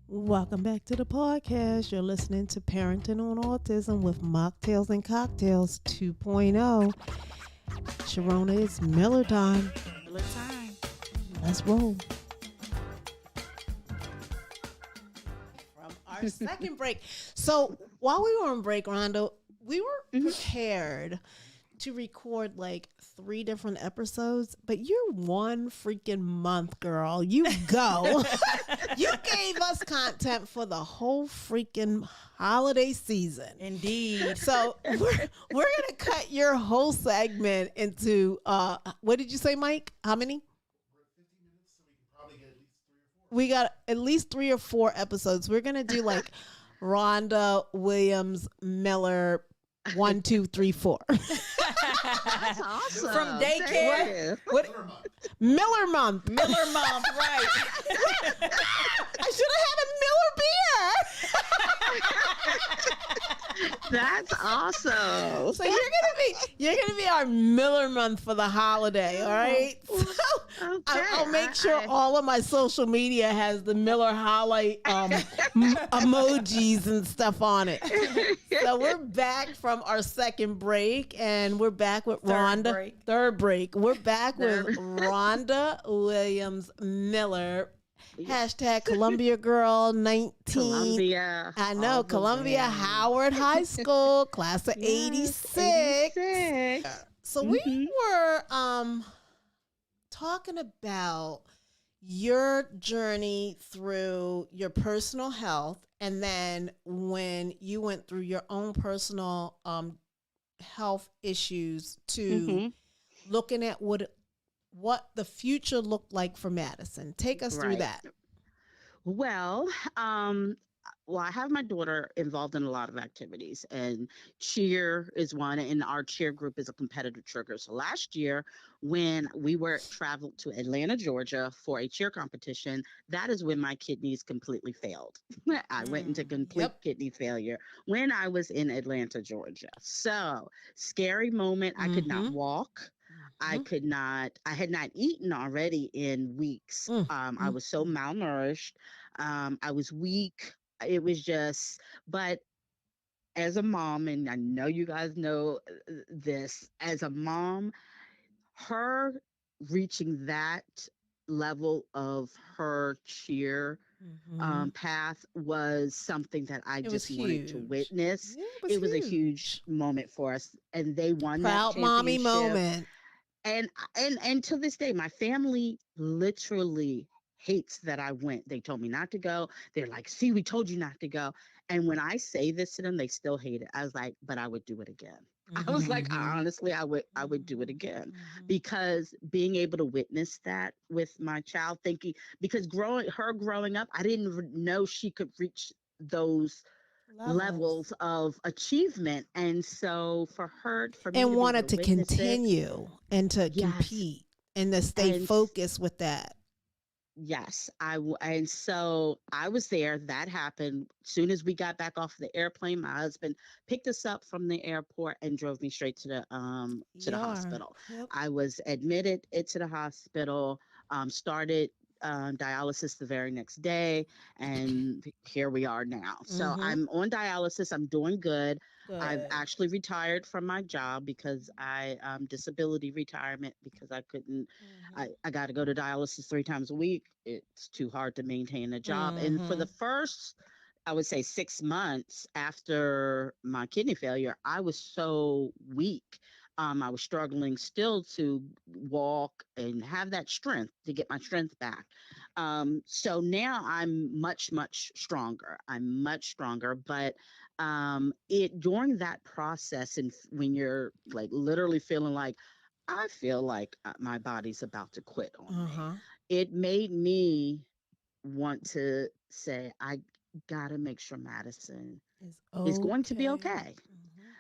Welcome back to the podcast. You're listening to Parenting on Autism with Mocktails and Cocktails 2.0. Sharona, it's Miller time. Miller time. Let's roll. From our second break. So while we were on break, Rhonda, we were prepared to record like 3 different episodes, but you're one freaking month, girl. You go. You gave us content for the whole freaking holiday season. Indeed. So we're gonna cut your whole segment into what did you say, Mike? How many? We got at least 3 or 4 episodes. We're gonna do like Rhonda Williams Miller 1, 2, 3, 4. That's awesome. From daycare. What? Miller month. Miller month, right. I should have had a Miller beer. That's awesome. So you're gonna be our Miller month for the holiday, all right? So I'll make sure all of my social media has the Miller highlight emojis and stuff on it. So we're back from our second break, and we're back with Rhonda. Third break. We're back with Rhonda Williams Miller. Hashtag Columbia Girl 19. Columbia. I know, Columbia Howard High School, class of 86. 86. So we were talking about your journey through your personal health, and then when you went through your own personal health issues to looking at what the future looked like for Madison. Take us through that. Well, I have my daughter involved in a lot of activities, and cheer is one, and our cheer group is a competitive trigger. So last year, when we were traveled to Atlanta, Georgia for a cheer competition, that is when my kidneys completely failed. I went into complete kidney failure when I was in Atlanta, Georgia. So scary moment. I could not walk. I had not eaten already in weeks. I was so malnourished. I was weak. It was just, but as a mom, and I know you guys know this, as a mom, her reaching that level of her cheer path was something that I just wanted to witness. Yeah, it was a huge moment for us, and they won proud that mommy championship. moment. And to this day, my family literally hates that I went. They told me not to go. They're like, see, we told you not to go. And when I say this to them, they still hate it. I was like, but I would do it again. I was like, honestly, I would do it again, because being able to witness that with my child, because growing up, I didn't know she could reach those levels of achievement. And so for me and to wanted to witness continue and to compete and to stay focused with that. Yes, and so I was there. That happened. Soon as we got back off the airplane, my husband picked us up from the airport and drove me straight to the hospital. I was admitted into the hospital, started dialysis the very next day, and here we are now. So I'm on dialysis. I'm doing good. I've actually retired from my job because I disability retirement, because I couldn't. I got to go to dialysis 3 times a week. It's too hard to maintain a job. And for the first, I would say 6 months after my kidney failure, I was so weak. I was struggling still to walk and have that strength, to get my strength back. So now I'm much, much stronger. But during that process, and when you're like literally feeling like, I feel like my body's about to quit on me, it made me want to say, I gotta make sure Madison is going to be okay.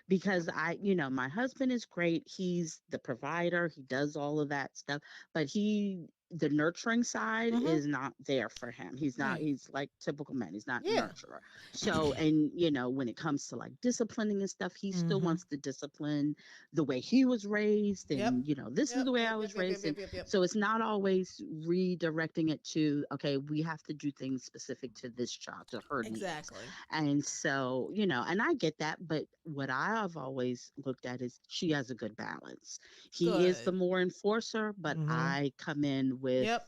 Because my husband is great. He's the provider. He does all of that stuff, but he the nurturing side Mm-hmm. is not there for him. He's not, Right. he's like typical men. He's not a Yeah. nurturer. So, and when it comes to like disciplining and stuff, he still Mm-hmm. wants to discipline the way he was raised. Yep. And, this is Yep. the way Yep. I Yep. was Yep. Yep. raised. Yep. And Yep. Yep. so it's not always redirecting it to, okay, we have to do things specific to this child, to her needs. Exactly. And so, and I get that. But what I've always looked at is she has a good balance. He is the Good. more enforcer, but Mm-hmm. I come in with, Yep.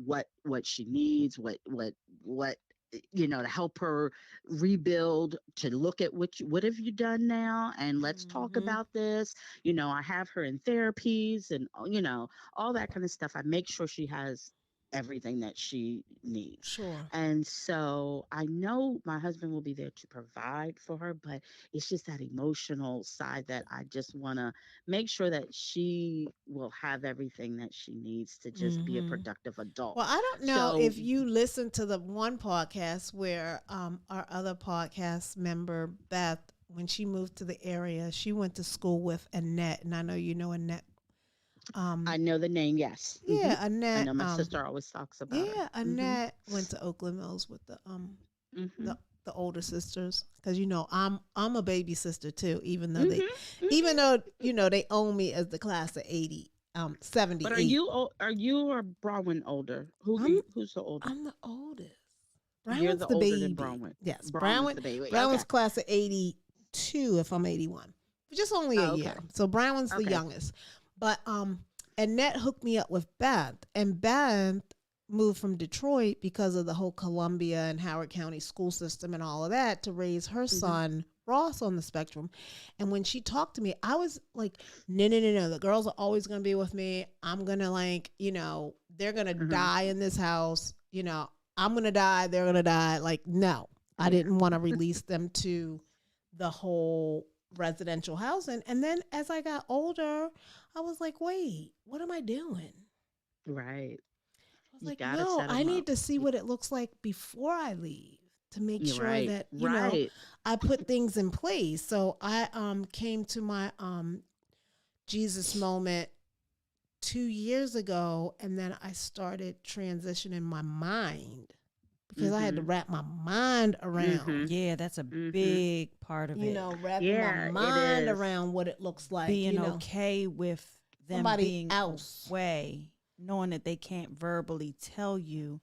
what she needs, what to help her rebuild, to look at what have you done now, and let's talk Mm-hmm. about this. I have her in therapies and all that kind of stuff. I make sure she has everything that she needs. Sure. And so I know my husband will be there to provide for her, but it's just that emotional side that I just want to make sure that she will have everything that she needs to just be a Mm-hmm. productive adult. Well, I don't know So, if you listened to the one podcast where our other podcast member, Beth, when she moved to the area, she went to school with Annette, and I know you know Annette. I know the name, yes. Yeah, I Annette. know my sister always talks about her. Yeah, Annette went to Oakland Mills with Hmm. the older sisters, because I'm a baby sister too, even though they own me as the class of 80 But 78. are you or Bronwyn older? I'm Who's the older? I'm the oldest. You're Brown's the the older than baby. Bronwyn. Yes, Bronwyn's the baby. Brown's Okay. class of 82 if I'm 81. Just only a Oh, year. okay. So Brown's the Okay. youngest. But Annette hooked me up with Beth, and Beth moved from Detroit because of the whole Columbia and Howard County school system and all of that to raise her son Ross on the spectrum. And when she talked to me, I was like, no, the girls are always going to be with me. I'm going to they're going to die in this house. I'm going to die. They're going to die. Like, no, I didn't want to release them to the whole residential housing. And then as I got older, I was like, wait, what am I doing? Right. I was You like, gotta no, set I 'em need up. to see what it looks like before I leave to make You're sure right. that, Right. I put things in place. So I came to my Jesus moment 2 years ago, and then I started transitioning my mind because I had to wrap my mind around, Yeah, that's a Mhm. big part of it. wrapping Yeah, my it mind is. around what it looks like, Being okay with them somebody being else. away, knowing that they can't verbally tell you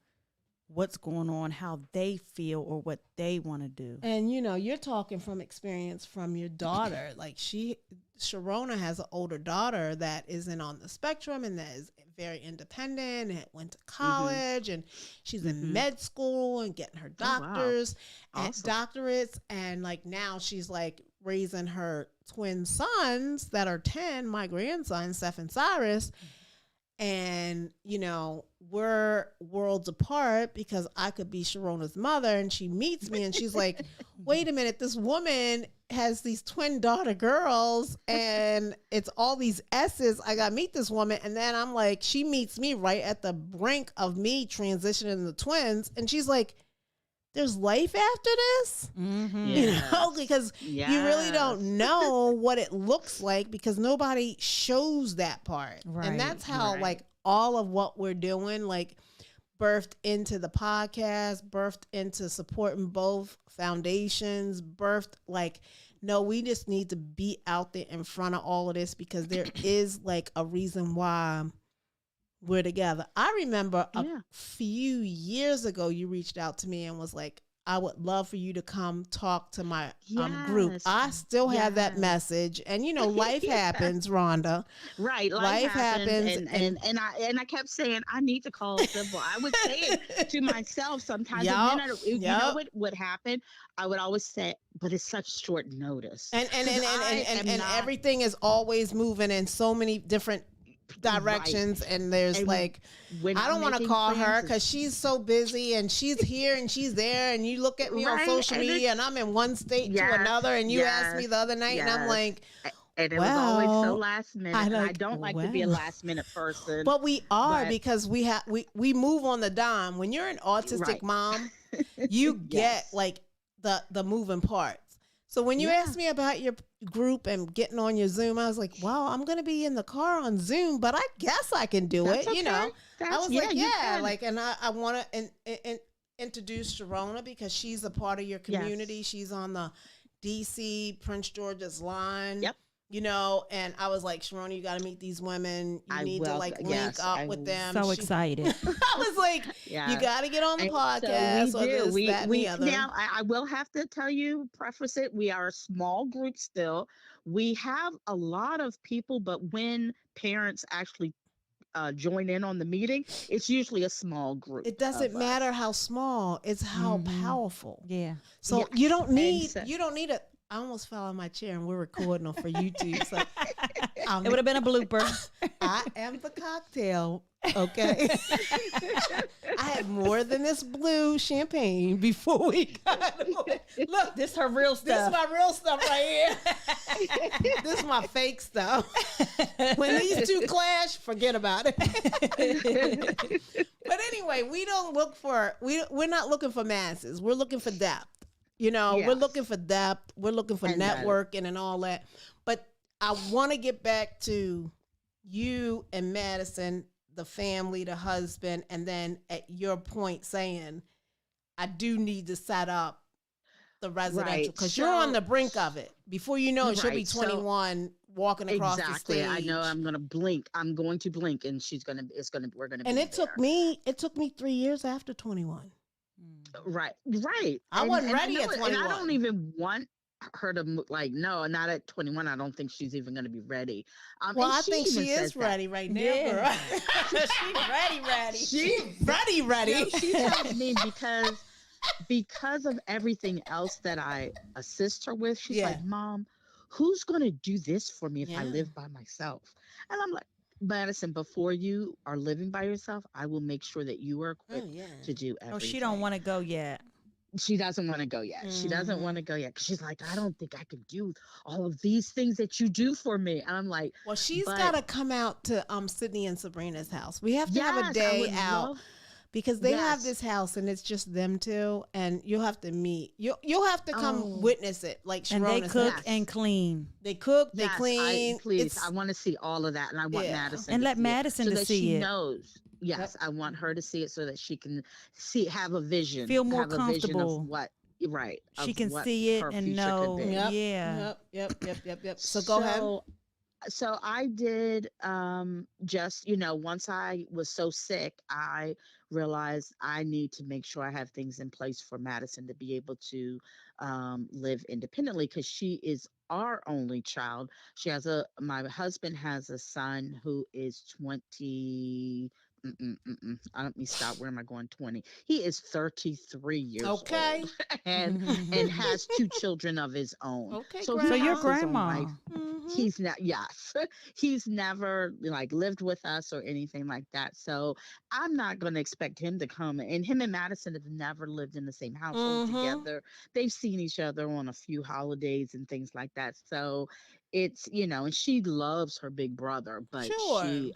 what's going on, how they feel, or what they want to do. And you're talking from experience from your daughter. Like Sharona has an older daughter that isn't on the spectrum and that is very independent and went to college and she's in med school and getting her Oh, wow. doctors and Awesome. doctorates. And like now she's like raising her twin sons that are 10, my grandsons, Seth and Cyrus. And, we're worlds apart because I could be Sharona's mother, and she meets me and she's like, wait a minute, this woman has these twin daughter girls and it's all these S's. I got to meet this woman. And then I'm like, she meets me right at the brink of me transitioning the twins. And she's like, there's life after this? Mm-hmm. Because you really don't know what it looks like because nobody shows that part. Right, And that's how right. like all of what we're doing, like birthed into the podcast, birthed into supporting both foundations, birthed like, no, we just need to be out there in front of all of this because there is like a reason why we're together. I remember a few years ago, you reached out to me and was like, I would love for you to come talk to my group. Yes. I still have that Yes. message. And, life happens, Rhonda. Right. Life happens, and I kept saying, I need to call Sybil. I would say it to myself sometimes. Yup, And then you know yup. what would happen? I would always say, but it's such short notice. And 'Cause I am not- everything is always moving in so many different directions. Right. And there's And like, when I don't I'm want to making call her plans, because she's so busy and she's here and she's there. And you look at me on Right, social and media and I'm in one state to Yes, another. And you asked me the other night and I'm yes. like, and it was always so well, last minute. I And I like, don't like to be a well. last minute person. but we are But- because we move on the dime. When you're an autistic Right. mom, you get Yes. like the moving parts. So when you Yeah. asked me about your group and getting on your Zoom, I was like, "Wow, I'm going to be in the car on Zoom, but I guess I can do That's it." okay. You know, I was like, you "Yeah," can. like, and I want to introduce Sharona because she's a part of your community. Yes. She's on the DC Prince George's line. Yep. You know, and I was like, Sharona, you got to meet these women. You I need to will. like link Yes, up I with will. them. So excited. I was like, Yeah. you got to get on the And podcast so or we do. this, that, and the other. Now I will have to tell you, preface it. We are a small group still. We have a lot of people, but when parents actually join in on the meeting, it's usually a small group It doesn't of matter us. how small, it's how Mhm. powerful. Yeah. So Yes. you don't And need so, a I almost fell on my chair and we're recording on for YouTube. So It would have been a blooper. I am the cocktail. Okay. I had more than this blue champagne before we got on. Look, This her real this is stuff. my real stuff right here. This is my fake stuff. When these two clash, forget about it. But anyway, we're not looking for masses. We're looking for depth. You know, we're yes. looking for depth. We're looking for And that- networking and all that. But I want to get back to you and Madison, the family, the husband, and then at your point saying, I do need to set up the residential Right. because you're on So- the brink of it. Before you know it, she'll be Right. So 21 walking across exactly. the stage. I know I'm gonna blink. I'm going to blink, and we're gonna And be it took there. me 3 years after 21. Right. Right. I wasn't ready at And I 21. don't even want her to like. No, not at 21. I don't think she's even gonna be ready. Well, And I think even she says is that. ready right now. Yeah. Girl. She's ready. She ready. she tells me because of everything else that I assist her with, she's Yeah. like, Mom, who's gonna do this for me if I Yeah. live by myself? And I'm like, Madison, before you are living by yourself, I will make sure that you are equipped yeah. to do everything. Oh, she don't want to go yet. She doesn't want to go yet. She doesn't Mhm. want to go yet. 'Cause she's like, I don't think I could do all of these things that you do for me. And I'm like, Well, she's but- got to come out to Sydney and Sabrina's house. We have to have a yes, I day would out love- because they have Yes. this house and it's just them two, and you'll have to meet. You'll have to come Oh. witness it, like And they Sharona's cook house. and clean. They cook, they Yes, clean. please, It's- I want to see all of that, and I want Yeah. Madison And to let see it Madison so to that see she it. knows. Yes, I want her to see it so that she can have a vision, Feel more have a vision comfortable. of what right. She of can what see it her and future know. could be. Yeah. Yep. So go ahead. So I did just, once I was so sick, I realized I need to make sure I have things in place for Madison to be able to live independently because she is our only child. My husband has a son who is 20. Let me stop. Where am I going? 20. He is 33 years Okay. old and has two children of his own. Okay, So So he your has his own grandma. life. Mhm. He's not, yes, he's never like lived with us or anything like that. So I'm not going to expect him to come. And him and Madison have never lived in the same household Mhm. together. They've seen each other on a few holidays and things like that. So it's, and she loves her big brother, but Sure.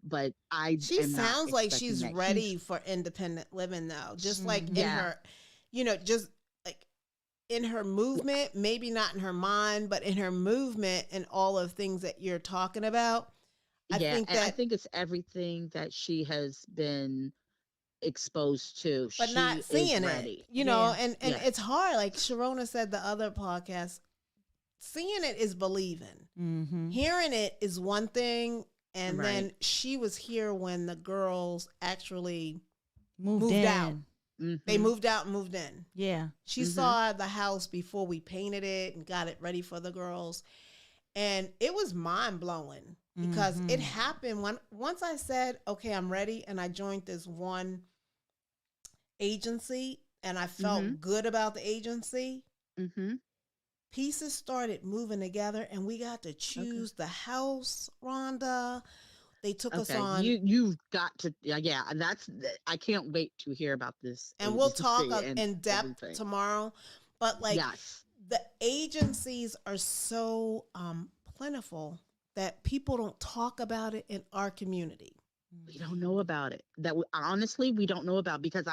but I She am not sounds like expecting she's that. ready for independent living though. Just like in Yeah. her, just like in her movement, maybe not in her mind, but in her movement and all of things that you're talking about. I think and I that, think it's everything that she has been exposed to. but She not is seeing ready. it, Yeah. and Yeah. it's hard. Like Sharona said, the other podcast, seeing it is believing. Mm-hmm. Hearing it is one thing. And then Right. she was here when the girls actually Moved Moved in. out. They Mhm. moved out and moved in. Yeah. She Mhm. saw the house before we painted it and got it ready for the girls. And it was mind blowing because it Mhm. happened once I said, okay, I'm ready. And I joined this one agency and I felt good about the agency. Mhm. Pieces started moving together and we got to choose the house, Rhonda. They took us Okay, on. you've got to, yeah. And I can't wait to hear about this. And we'll talk agency and in depth everything. tomorrow. But like Yes. the agencies are so plentiful that people don't talk about it in our community. We don't know about it. Honestly, we don't know about, because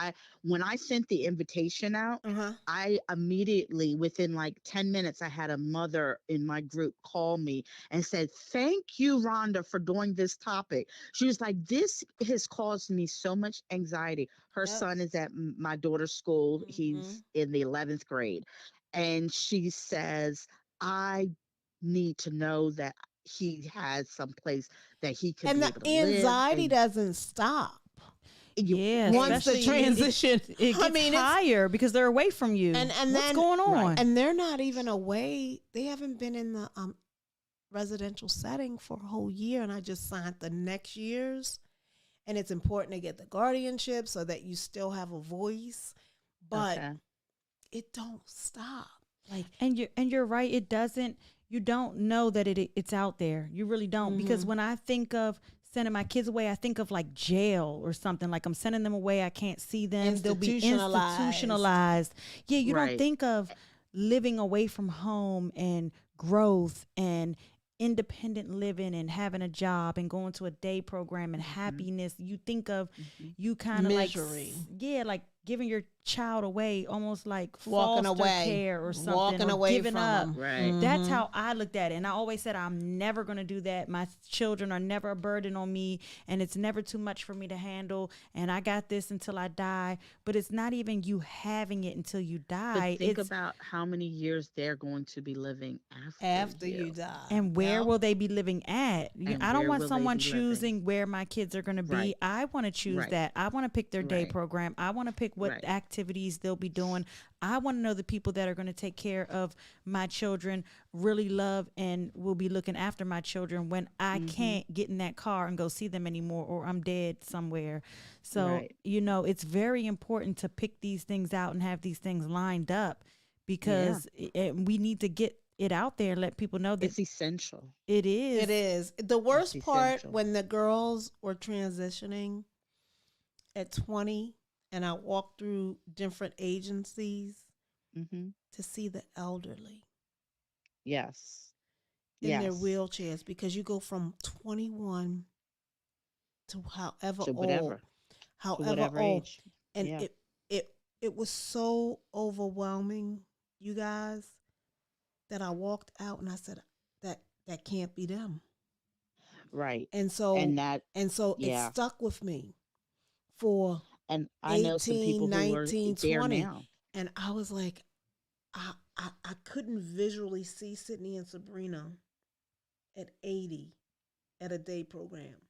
when I sent the invitation out, Uh-huh. I immediately, within like 10 minutes, I had a mother in my group call me and said, "Thank you, Rhonda, for doing this topic." She was like, "This has caused me so much anxiety." Her Yep. son is at my daughter's school. Mm-hmm. He's in the 11th grade. And she says, "I need to know that he has some place that he could And be the able to live." anxiety And doesn't stop Yeah, once the especially transition. it I gets mean, it's higher because they're away from you. and What's then going right. on? and they're not even away. They haven't been in the residential setting for a whole year, and I just signed the next year's. And it's important to get the guardianship so that you still have a voice, but Okay. it don't stop. Like, And you're right. It doesn't. You don't know that it's out there. You really don't. Because mm-hmm. when I think of sending my kids away, I think of like jail or something. Like I'm sending them away. I can't see them. They'll be Institutionalized. institutionalized. Yeah, you don't Right. think of living away from home and growth and independent living and having a job and going to a day program and Hmm. happiness. You think of Hmm. you kind of like Misery. yeah, like giving your child away, almost like Walking foster away, care or something, walking or away giving from up. them. Right. That's Mm-hmm. how I looked at it. And I always said, I'm never going to do that. My children are never a burden on me, and it's never too much for me to handle. And I got this until I die. But it's not even you having it until you But die. think It's about how many years they're going to be living after After you, you die. and where Yep. will they be living at? and I don't where want will they someone be living? choosing where my kids are going to be. Right. I want to choose Right. that. I want to pick their day Right. program. I want to pick what Right. activities they'll be doing. I want to know the people that are going to take care of my children, really love and will be looking after my children when I Hmm. can't get in that car and go see them anymore, or I'm dead somewhere. So, Right. it's very important to pick these things out and have these things lined up, Yeah. because we need to get it out there and let people know that It's essential. it is. It is. The It's worst part essential. when the girls were transitioning at 20 and I walked through different agencies Hmm. to see the elderly Yes. in their Yes. wheelchairs, because you go from 21 to To whatever. To however whatever old, age. and Yeah. it was so overwhelming, you guys, that I walked out and I said that can't be them. Right. And And so that. it Yeah. stuck with me for And I know some 18, people who are 19, there 20. now. And I was like, I couldn't visually see Sydney and Sabrina at 80 at a day program.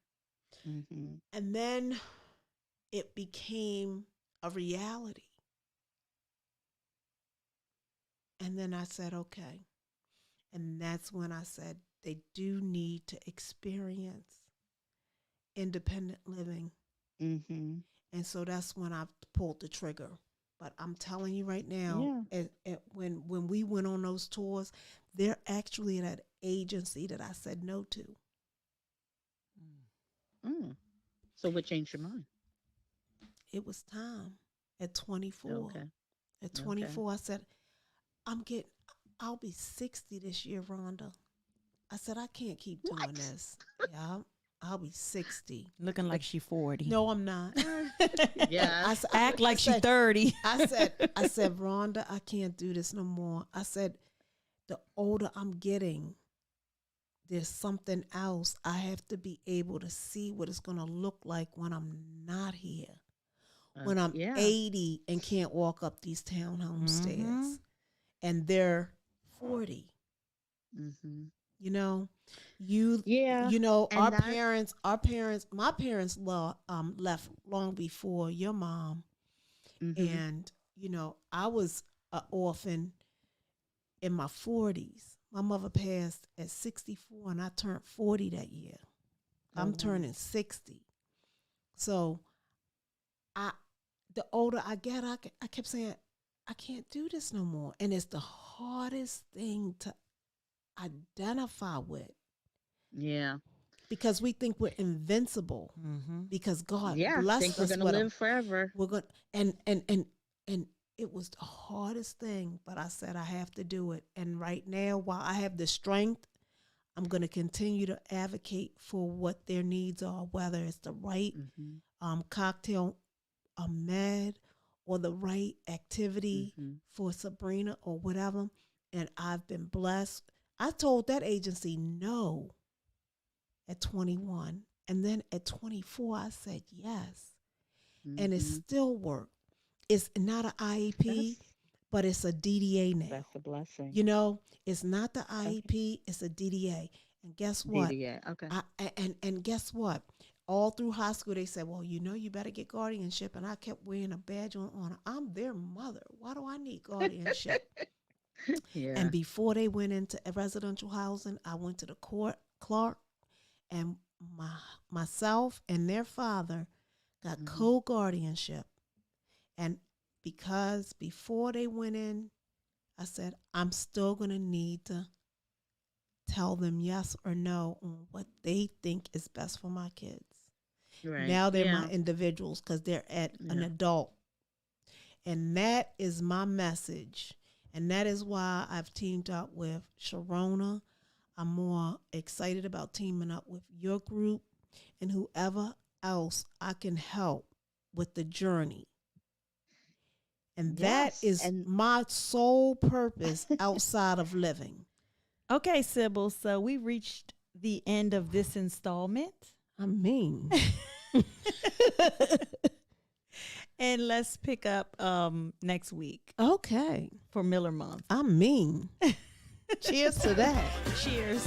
Hmm. And then it became a reality. And then I said, okay. And that's when I said they do need to experience independent living. Hmm. And so that's when I pulled the trigger. But I'm telling you right now, Yeah. when we went on those tours, they're actually at an agency that I said no to. Mm. So what changed your mind? It was time at 24. Okay. At Okay. 24, I said, I'll be 60 this year, Rhonda. I said, I can't keep doing What? this. Yeah, I'll be 60. Looking like she 40. No, I'm not. Yes. Act like she 30. I said, Rhonda, I can't do this no more. I said, the older I'm getting, there's something else. I have to be able to see what it's going to look like when I'm not here. When I'm Yeah. 80 and can't walk up these townhome Mm-hmm. stairs and they're 40. Hmm. You know, Yeah. And that's. my parents left long before your mom. Hmm. And, I was an orphan in my 40s. My mother passed at 64 and I turned 40 that year. Oh, I'm wow. turning 60. So I, the older I get, I kept saying, I can't do this no more. And it's the hardest thing to identify with, Yeah. because we think we're invincible Mm-hmm. because God Yeah. Think blessed we're us gonna with them. live forever. We're going and it was the hardest thing, but I said I have to do it. And right now, while I have the strength, I'm going to continue to advocate for what their needs are, whether it's the right cocktail med or the right activity for Sabrina or whatever. And I've been blessed. I told that agency no at 21. And then at 24, I said yes. And it still worked. It's not an IEP, but it's a DDA now. That's a blessing. You know, it's not the IEP, it's a DDA. And guess what? DDA, okay. And guess what? All through high school, they said, well, you know, you better get guardianship. And I kept wearing a badge on. I'm their mother. Why do I need guardianship? Yeah. And before they went into residential housing, I went to the court, Clark, and myself and their father got co-guardianship. And because before they went in, I said, I'm still going to need to tell them yes or no on what they think is best for my kids. Right. Now they're my individuals because they're at an adult. And that is my message. And that is why I've teamed up with Sharona. I'm more excited about teaming up with your group and whoever else I can help with the journey. And that is my sole purpose outside of living. Okay, Sybil, so we reached the end of this installment. I mean. And let's pick up next week. Okay. For Miller Month. I mean. Cheers to that. Cheers.